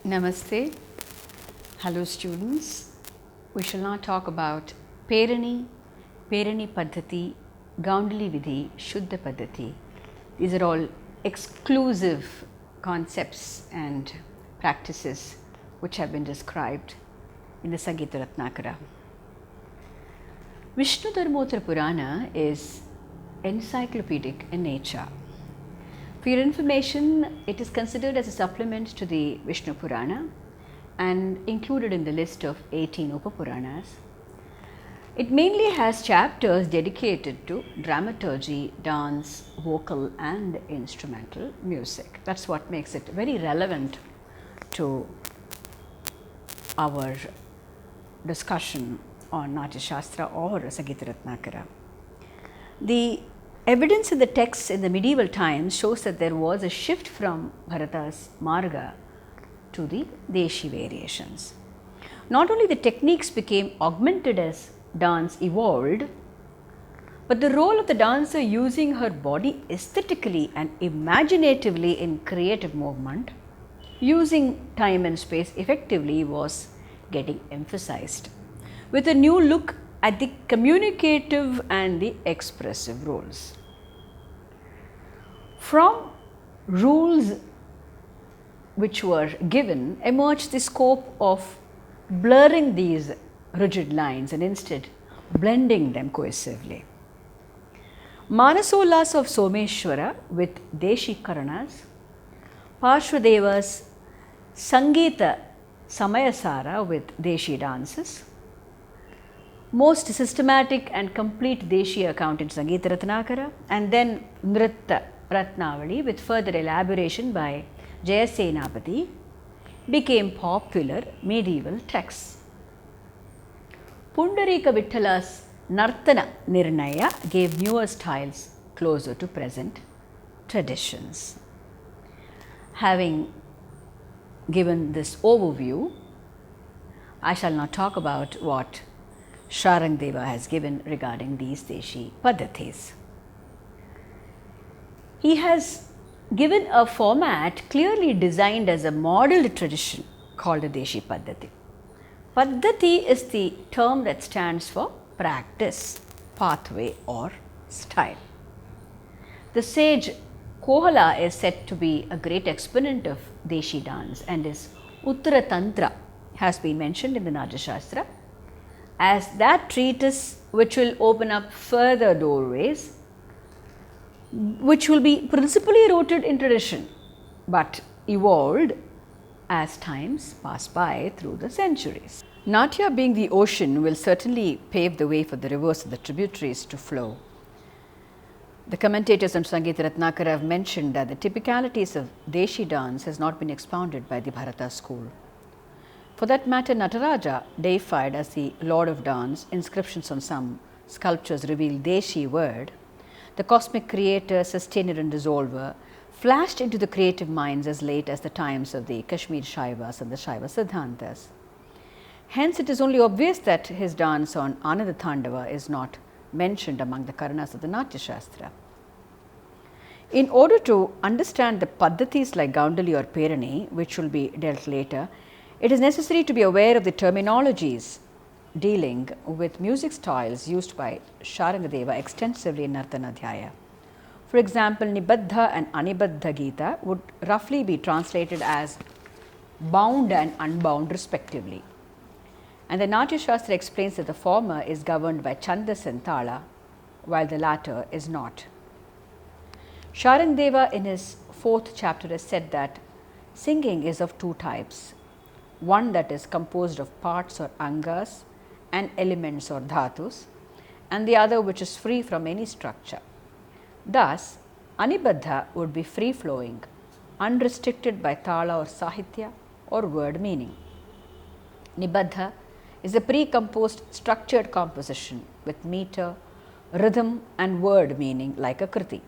Namaste. Hello students. We shall now talk about Perini, Paddhati, Gaundali Vidhi, Shuddha Paddhati. These are all exclusive concepts and practices which have been described in the SANGITA RATNAKAR. Vishnu Dharmottara Purana is encyclopedic in nature. For your information, it is considered as a supplement to the Vishnu Purana and included in the list of 18 Upapuranas. It mainly has chapters dedicated to dramaturgy, dance, vocal and instrumental music. That's what makes it very relevant to our discussion on NATYASHASTRA or SANGITA RATNAKAR. The evidence in the texts in the medieval times shows that there was a shift from Bharata's Marga to the Deshi variations. Not only the techniques became augmented as dance evolved, but the role of the dancer using her body aesthetically and imaginatively in creative movement, using time and space effectively, was getting emphasized, with a new look at the communicative and the expressive roles. From rules which were given emerged the scope of blurring these rigid lines and instead blending them cohesively. Manasolas of Someshwara with Deshi Karanas, Parshvadeva's Sangita Samayasara with Deshi dances, most systematic and complete Deshi account in SANGITA RATNAKAR, and then Nritta Ratnavali with further elaboration by Jayasenapati became popular medieval texts. Pundarika Vittala's Nartana Nirnaya gave newer styles closer to present traditions. Having given this overview, I shall now talk about what Sharangdeva has given regarding these Deshi Paddhatis. He has given a format clearly designed as a modeled tradition called a Deshi Paddhati. Paddhati is the term that stands for practice, pathway or style. The sage Kohala is said to be a great exponent of Deshi dance, and his Uttara Tantra has been mentioned in the NATYASHASTRA as that treatise which will open up further doorways, which will be principally rooted in tradition but evolved as times pass by through the centuries. Natya, being the ocean, will certainly pave the way for the rivers and the tributaries to flow. The commentators on SANGITA RATNAKAR have mentioned that the typicalities of Deshi dance has not been expounded by the Bharata school. For that matter, Nataraja, deified as the Lord of Dance, inscriptions on some sculptures reveal Deshi word, the cosmic creator, sustainer and dissolver, flashed into the creative minds as late as the times of the Kashmir Shaivas and the Shaiva Siddhantas. Hence, it is only obvious that his dance on Ananda Tandava is not mentioned among the Karanas of the NATYASHASTRA. In order to understand the Paddhatis like Gaundali or Perini, which will be dealt later, it is necessary to be aware of the terminologies dealing with music styles used by Sharangadeva extensively in Nartanadhyaya. For example, Nibaddha and Anibaddha Gita would roughly be translated as bound and unbound respectively. And the NATYASHASTRA explains that the former is governed by Chandas and Tala, while the latter is not. Sharangdeva in his 4th chapter has said that singing is of two types, one that is composed of parts or angas and elements or dhatus, and the other which is free from any structure. Thus, Anibaddha would be free flowing, unrestricted by tala or sahitya or word meaning. Nibaddha is a pre-composed structured composition with meter, rhythm and word meaning like a kriti.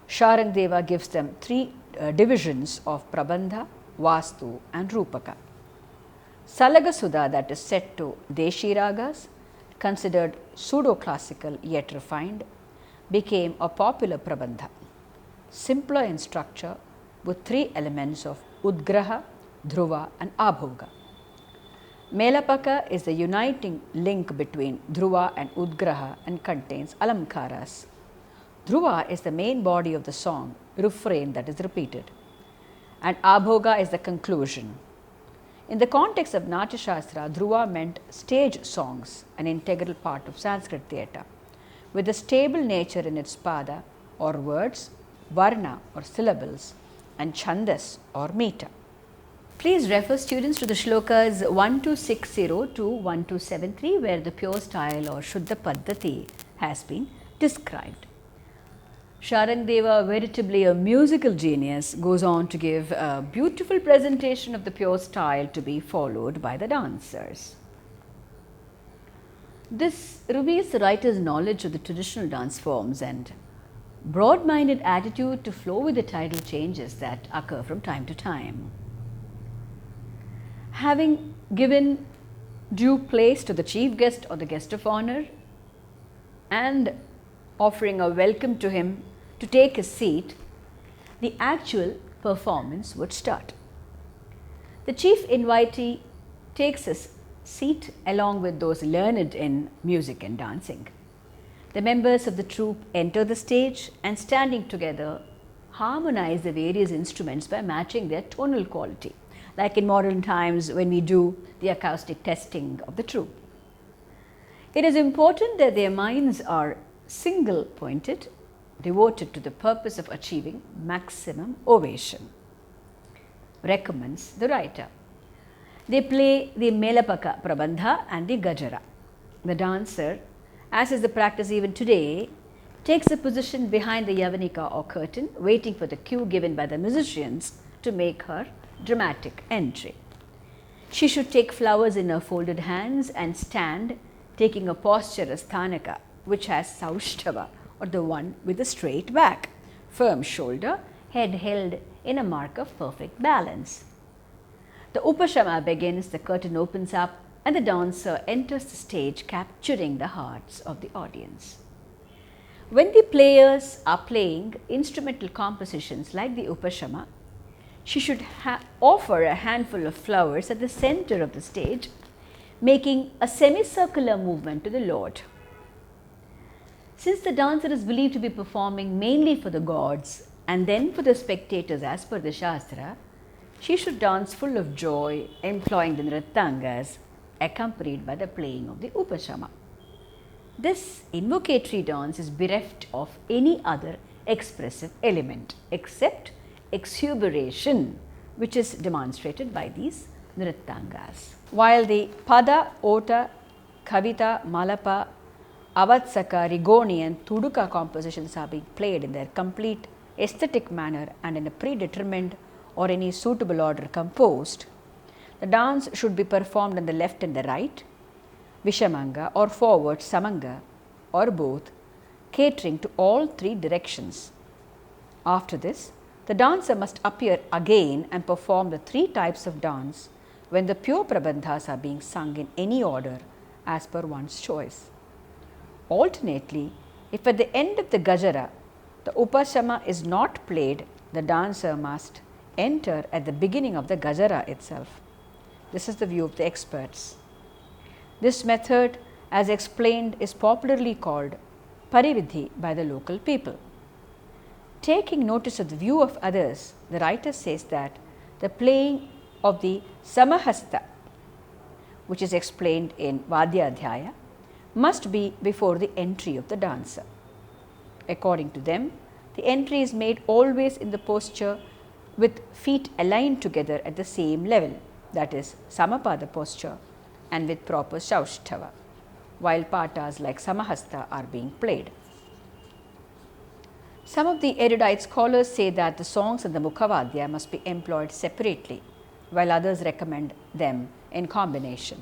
Sharangdeva gives them 3 divisions of Prabandha, Vastu and Rupaka. Salagasudha, that is set to Deshi ragas, considered pseudo-classical yet refined, became a popular Prabandha. simpler in structure with three elements of Udgraha, Dhruva and Abhoga. Melapaka is the uniting link between Dhruva and Udgraha and contains alamkaras. Dhruva is the main body of the song, refrain that is repeated, and Abhoga is the conclusion. In the context of Natyashastra, Dhruva meant stage songs, an integral part of Sanskrit theatre, with a stable nature in its pada or words, varna or syllables, and chandas or meter. Please refer students to the shlokas 1260 to 1273 where the pure style or Shuddha Paddhati has been described. Sharangdeva, veritably a musical genius, goes on to give a beautiful presentation of the pure style to be followed by the dancers. This reveals the writer's knowledge of the traditional dance forms and broad-minded attitude to flow with the tidal changes that occur from time to time. Having given due place to the chief guest or the guest of honor and offering a welcome to him to take his seat, the actual performance would start. The chief invitee takes his seat along with those learned in music and dancing. The members of the troupe enter the stage and standing together harmonize the various instruments by matching their tonal quality, like in modern times when we do the acoustic testing of the troupe. It is important that their minds are single pointed, devoted to the purpose of achieving maximum ovation, recommends the writer. They play the Melapaka Prabandha and the Gajara. The dancer, as is the practice even today, takes a position behind the Yavanika or curtain, waiting for the cue given by the musicians to make her dramatic entry. She should take flowers in her folded hands and stand, taking a posture as Thanaka, which has Saushtava, or the one with a straight back, firm shoulder, head held in a mark of perfect balance. The Upashama begins, the curtain opens up, and the dancer enters the stage, capturing the hearts of the audience. When the players are playing instrumental compositions like the Upashama, she should offer a handful of flowers at the center of the stage, making a semicircular movement to the Lord. Since the dancer is believed to be performing mainly for the gods and then for the spectators as per the Shastra, she should dance full of joy, employing the nrittangas, accompanied by the playing of the Upashama. This invocatory dance is bereft of any other expressive element except exuberation, which is demonstrated by these nrittangas. While the Pada, Ota, Kavita, Malapa, Avatsaka, Rigoni and Tuduka compositions are being played in their complete aesthetic manner and in a predetermined or any suitable order composed, the dance should be performed on the left and the right, Vishamanga or forward Samanga or both, catering to all three directions. After this, the dancer must appear again and perform the three types of dance when the pure prabandhas are being sung in any order as per one's choice. Alternately, if at the end of the Gajara, the Upashama is not played, the dancer must enter at the beginning of the Gajara itself. This is the view of the experts. This method, as explained, is popularly called Vidhi by the local people. Taking notice of the view of others, the writer says that the playing of the Samahasta, which is explained in Vadyadhyaya, must be before the entry of the dancer. According to them, the entry is made always in the posture with feet aligned together at the same level, that is Samapada posture, and with proper Saushtava, while patas like Samahasta are being played. Some of the erudite scholars say that the songs and the Mukhavadya must be employed separately, while others recommend them in combination.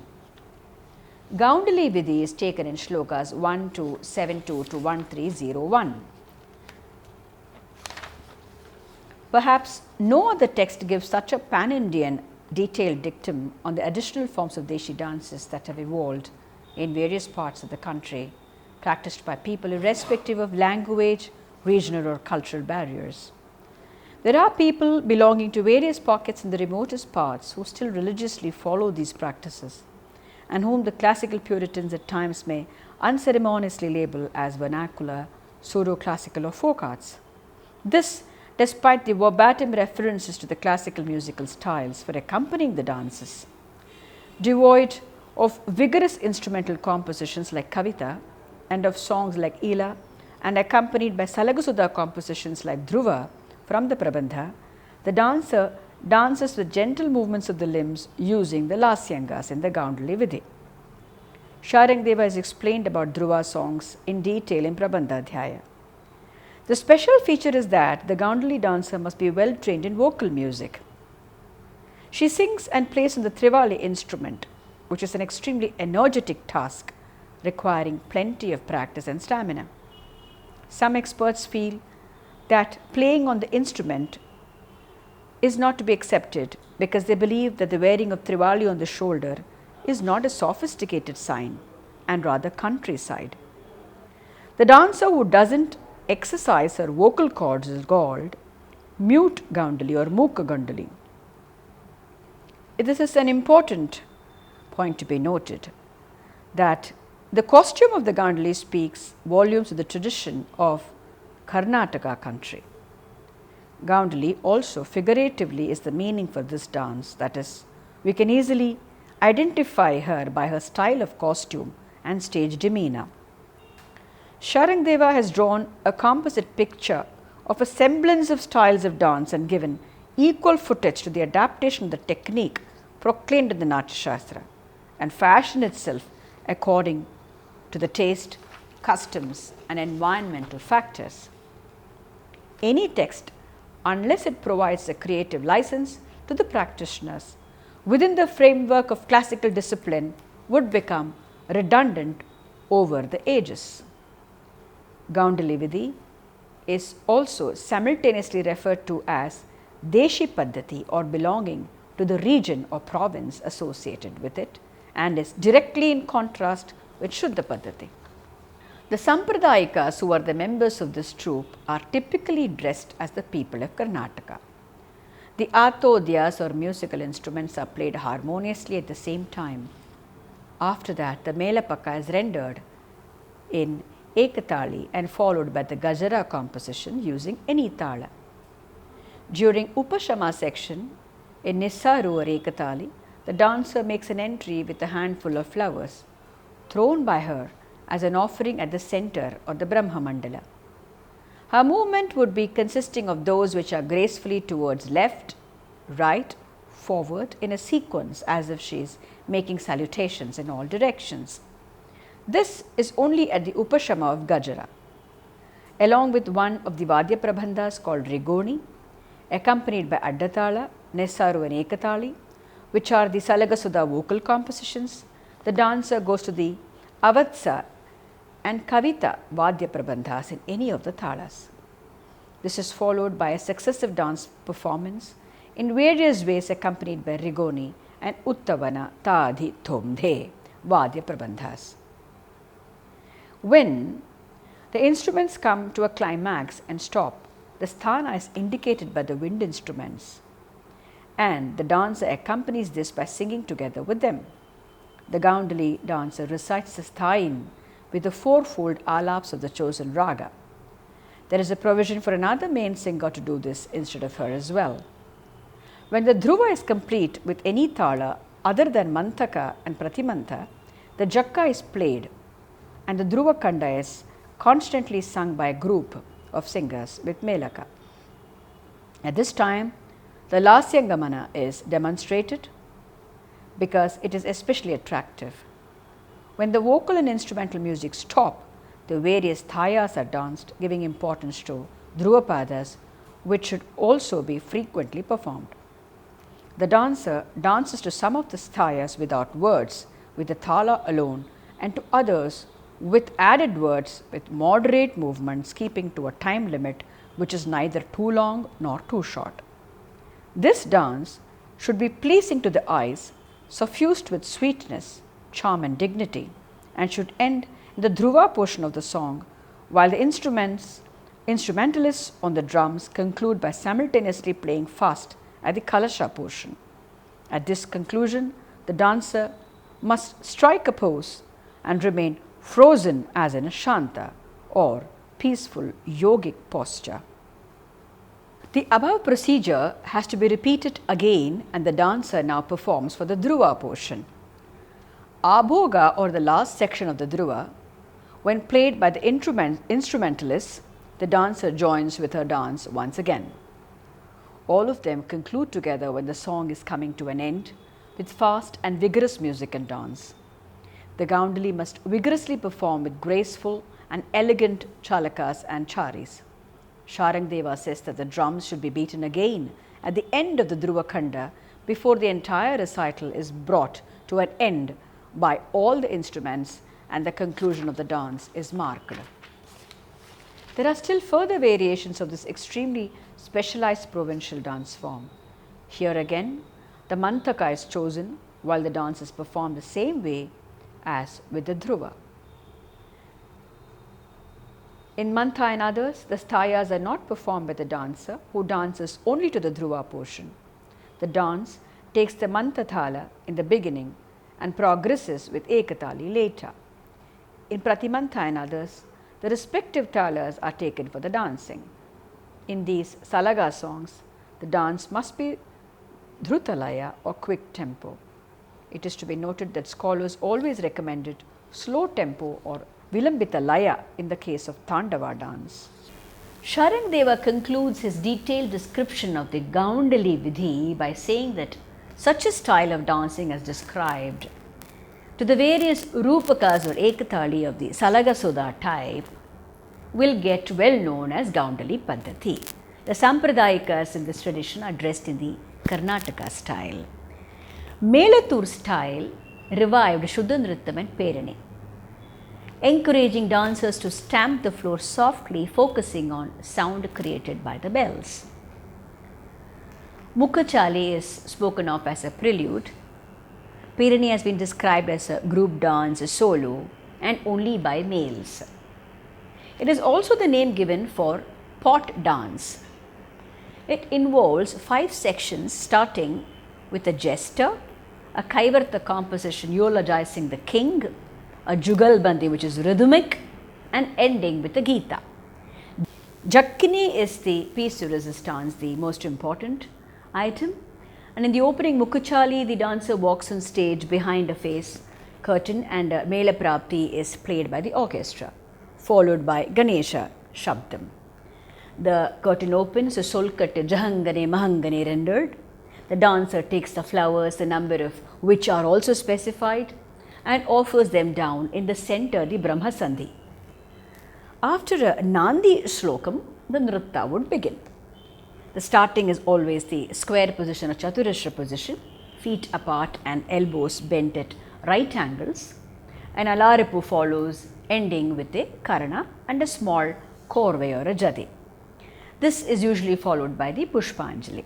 Gaundali Vidhi is taken in shlokas 1272 to 1301. Perhaps no other text gives such a pan-Indian detailed dictum on the additional forms of Deshi dances that have evolved in various parts of the country, practiced by people irrespective of language, regional or cultural barriers. There are people belonging to various pockets in the remotest parts who still religiously follow these practices, and whom the classical Puritans at times may unceremoniously label as vernacular, pseudo-classical or folk arts. This despite the verbatim references to the classical musical styles for accompanying the dances. Devoid of vigorous instrumental compositions like Kavita and of songs like Ila, and accompanied by Salagasudha compositions like Dhruva from the Prabandha, the dancer dances with gentle movements of the limbs using the Lasyangas in the Gaundali Vidhi. Sharangdeva is explained about Dhruva songs in detail in Prabandha Adhyaya. The special feature is that the Gaundali dancer must be well trained in vocal music. She sings and plays on the Trivali instrument, which is an extremely energetic task requiring plenty of practice and stamina. Some experts feel that playing on the instrument is not to be accepted because they believe that the wearing of Trivali on the shoulder is not a sophisticated sign and rather countryside. The dancer who doesn't exercise her vocal cords is called mute Gaundali or Mooka Gaundali. This is an important point to be noted, that the costume of the Gaundali speaks volumes of the tradition of Karnataka country. Gaundali also figuratively is the meaning for this dance, that is, we can easily identify her by her style of costume and stage demeanor. Sharangdeva has drawn a composite picture of a semblance of styles of dance and given equal footage to the adaptation of the technique proclaimed in the Natyashastra and fashioned itself according to the taste, customs and environmental factors. Any text, unless it provides a creative license to the practitioners within the framework of classical discipline, would become redundant over the ages. Gaundali Vidhi is also simultaneously referred to as Deshi Paddhati or belonging to the region or province associated with it, and is directly in contrast with Shuddha Paddhati. The Sampradayikas, who are the members of this troupe, are typically dressed as the people of Karnataka. The Atodhyas or musical instruments are played harmoniously at the same time. After that, the Melapaka is rendered in Ekatali and followed by the Gajara composition using any tala. During Upashama section, in Nissaru or Ekatali, the dancer makes an entry with a handful of flowers thrown by her as an offering at the center or the Brahma Mandala. Her movement would be consisting of those which are gracefully towards left, right, forward in a sequence as if she is making salutations in all directions. This is only at the Upashama of Gajara, along with one of the Vadya Prabandhas called Rigoni, accompanied by Addatala, Nessaru and Ekatali, which are the Salagasudha vocal compositions. The dancer goes to the Avatsa and Kavita Vadya Prabandhas in any of the thalas. This is followed by a successive dance performance in various ways accompanied by Rigoni and Uttavana Tadhi Thomdhe Vadya Prabandhas. When the instruments come to a climax and stop, the sthana is indicated by the wind instruments, and the dancer accompanies this by singing together with them. The Gaundali dancer recites the sthayin with the fourfold alaps of the chosen raga. There is a provision for another main singer to do this instead of her as well. When the dhruva is complete with any thala other than mantaka and pratimantha, the jakka is played and the dhruva kanda is constantly sung by a group of singers with melaka. At this time, the lasyangamana is demonstrated because it is especially attractive. When the vocal and instrumental music stop, the various thayas are danced, giving importance to dhruvapadas, which should also be frequently performed. The dancer dances to some of the thayas without words, with the thala alone, and to others with added words with moderate movements, keeping to a time limit which is neither too long nor too short. This dance should be pleasing to the eyes, suffused with sweetness, charm and dignity, and should end in the dhruva portion of the song, while the instruments Instrumentalists on the drums conclude by simultaneously playing fast at the Kalasha portion. At this conclusion, the dancer must strike a pose and remain frozen as in a Shanta or peaceful yogic posture. The above procedure has to be repeated again, and the dancer now performs for the Dhruva portion. Abhoga, or the last section of the Dhruva, when played by the instrumentalists, the dancer joins with her dance once again. All of them conclude together when the song is coming to an end with fast and vigorous music and dance. The Gaundali must vigorously perform with graceful and elegant chalakas and charis. Sharangdeva says that the drums should be beaten again at the end of the Dhruva Khanda before the entire recital is brought to an end by all the instruments and the conclusion of the dance is marked. There are still further variations of this extremely specialized provincial dance form. Here again, the Mantaka is chosen while the dance is performed the same way as with the Dhruva. In Mantha and others, the stayas are not performed by the dancer who dances only to the Dhruva portion. The dance takes the Mantha thala in the beginning and progresses with Ekatali later. In Pratimantha and others, the respective talas are taken for the dancing. In these Salaga songs, the dance must be Dhrutalaya or quick tempo. It is to be noted that scholars always recommended slow tempo or Vilambita Laya in the case of Tandava dance. Sharangdeva concludes his detailed description of the Gaundali Vidhi by saying that such a style of dancing as described to the various Rupakas or Ekatali of the Salagasoda type will get well known as Gaundali Paddhati. The Sampradayikas in this tradition are dressed in the Karnataka style. Melatur style revived Shuddha Nrittam and Perini, encouraging dancers to stamp the floor softly, focusing on sound created by the bells. Mukhachali is spoken of as a prelude. Perini has been described as a group dance, a solo, and only by males. It is also the name given for pot dance. It involves 5 sections starting with a jester, a Kaivarta composition eulogizing the king, a Jugalbandi which is rhythmic, and ending with a Gita. Jakkini is the piece de resistance, the most important item, and in the opening Mukhachali, the dancer walks on stage behind a face curtain and Mela Prapti is played by the orchestra, followed by Ganesha Shabdam. The curtain opens, a Solkatte Jahangane Mahangane rendered. The dancer takes the flowers, the number of which are also specified, and offers them down in the center, the Brahma Sandhi. After a Nandi Shlokam, the Nritta would begin. The starting is always the square position or Chaturashra position, feet apart and elbows bent at right angles. An Alaripu follows, ending with a Karana and a small Korve or a Jadi. This is usually followed by the Pushpanjali.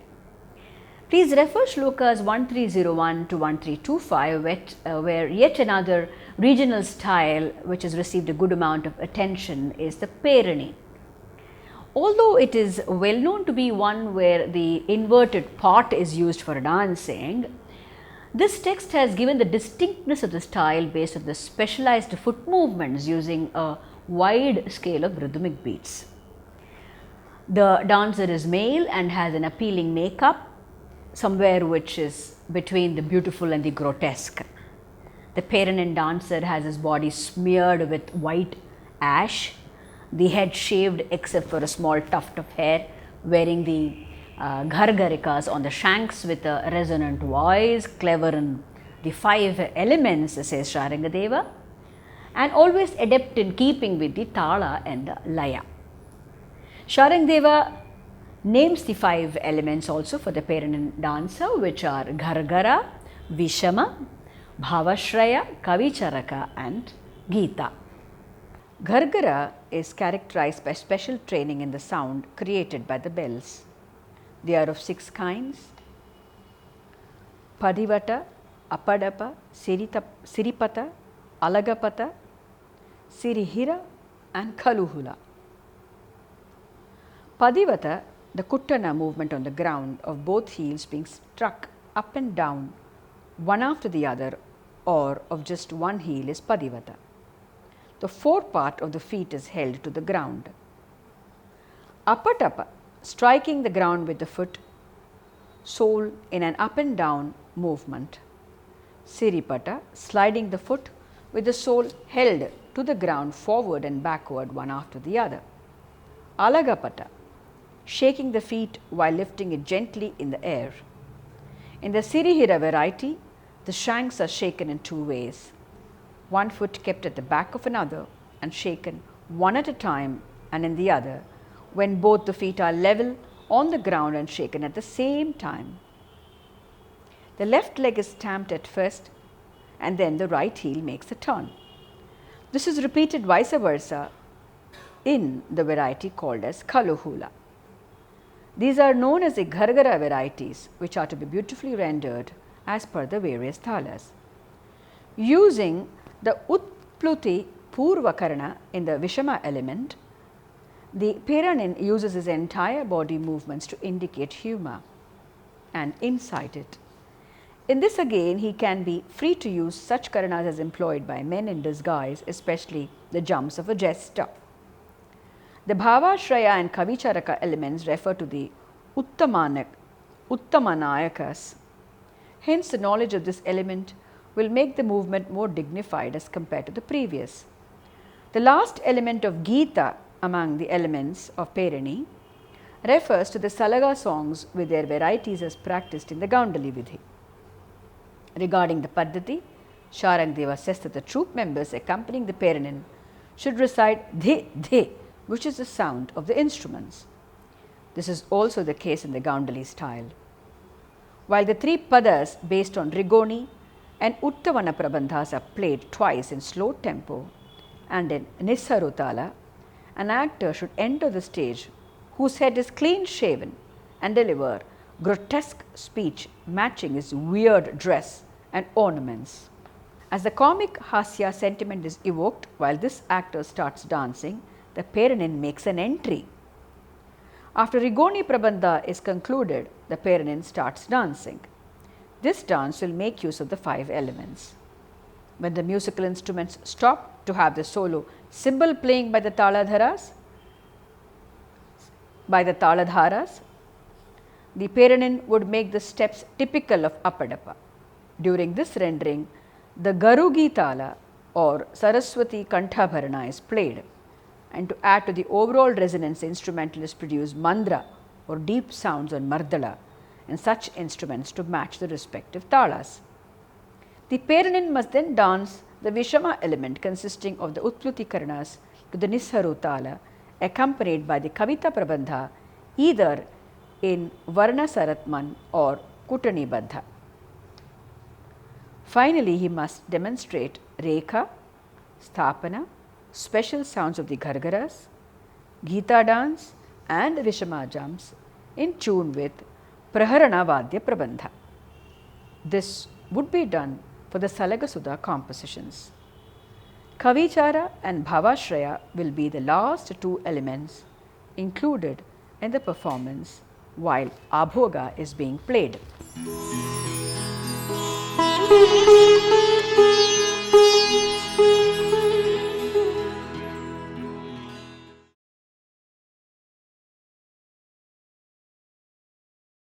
Please refer shlokas 1301 to 1325 where yet another regional style which has received a good amount of attention is the Perini. Although it is well known to be one where the inverted pot is used for dancing, this text has given the distinctness of the style based on the specialized foot movements using a wide scale of rhythmic beats. The dancer is male and has an appealing makeup, somewhere which is between the beautiful and the grotesque. The Perini dancer has his body smeared with white ash, the head shaved except for a small tuft of hair, wearing the ghargarikas on the shanks with a resonant voice, clever in the 5 elements, says Sharangadeva, and always adept in keeping with the tala and the laya. Sharangadeva names the 5 elements also for the Perini dancer, which are Ghargara, Vishama, Bhavashraya, Kavicharaka and Gita. Ghargara is characterized by special training in the sound created by the bells. They are of 6 kinds: Padivata, Apadapa, Siripata, Alagapata, Sirihira and Kaluhula. Padivata, the Kuttana movement on the ground of both heels being struck up and down one after the other or of just one heel is Padivata. The forepart of the feet is held to the ground. Apatapa, striking the ground with the foot sole in an up and down movement. Siripata, sliding the foot with the sole held to the ground forward and backward one after the other. Alagapata, shaking the feet while lifting it gently in the air. In the Sirihira variety, the shanks are shaken in two ways. One foot kept at the back of another and shaken one at a time, and in the other, when both the feet are level on the ground and shaken at the same time. The left leg is stamped at first and then the right heel makes a turn. This is repeated vice versa in the variety called as Kaluhula. These are known as the Gargara varieties, which are to be beautifully rendered as per the various thalas. Using the Utpluti Purvakarana in the Vishama element, the Perini uses his entire body movements to indicate humour and incite it. In this again, he can be free to use such karanas as employed by men in disguise, especially the jumps of a jester. The Bhavashraya and Kavicharaka elements refer to the Uttamanayakas. Hence, the knowledge of this element will make the movement more dignified as compared to the previous. The last element of Gita among the elements of Perini refers to the Salaga songs with their varieties as practiced in the Gaundali Vidhi. Regarding the Paddhati, Sharangdeva says that the troop members accompanying the Perini should recite Dhi Dhi, which is the sound of the instruments. This is also the case in the Gaundali style. While the three padas based on Rigoni and Uttavana Prabandhas are played twice in slow tempo and in Nisarutala, an actor should enter the stage whose head is clean shaven and deliver grotesque speech matching his weird dress and ornaments. As the comic hasya sentiment is evoked while this actor starts dancing, the Perini makes an entry. After Rigoni Prabandha is concluded, the Perini starts dancing. This dance will make use of the 5 elements. When the musical instruments stop to have the solo cymbal playing by the taladharas, the Perini would make the steps typical of Apadapa. During this rendering, the Garugi Tala or Saraswati Kanthabharana is played, and to add to the overall resonance, the instrumentalists produce mandra or deep sounds on mardala and such instruments to match the respective talas. The Perini must then dance the Vishama element consisting of the Utpluti Karanas to the Nisharu Tala, accompanied by the Kavita Prabandha either in Varna Saratman or Kutani Baddha. Finally, he must demonstrate Rekha, Sthapana, special sounds of the Gargaras, Gita dance and Vishama jumps in tune with Praharana Vadya Prabandha. This would be done for the Salagasudha compositions. Kavichara and Bhavashraya will be the last 2 elements included in the performance while Abhoga is being played.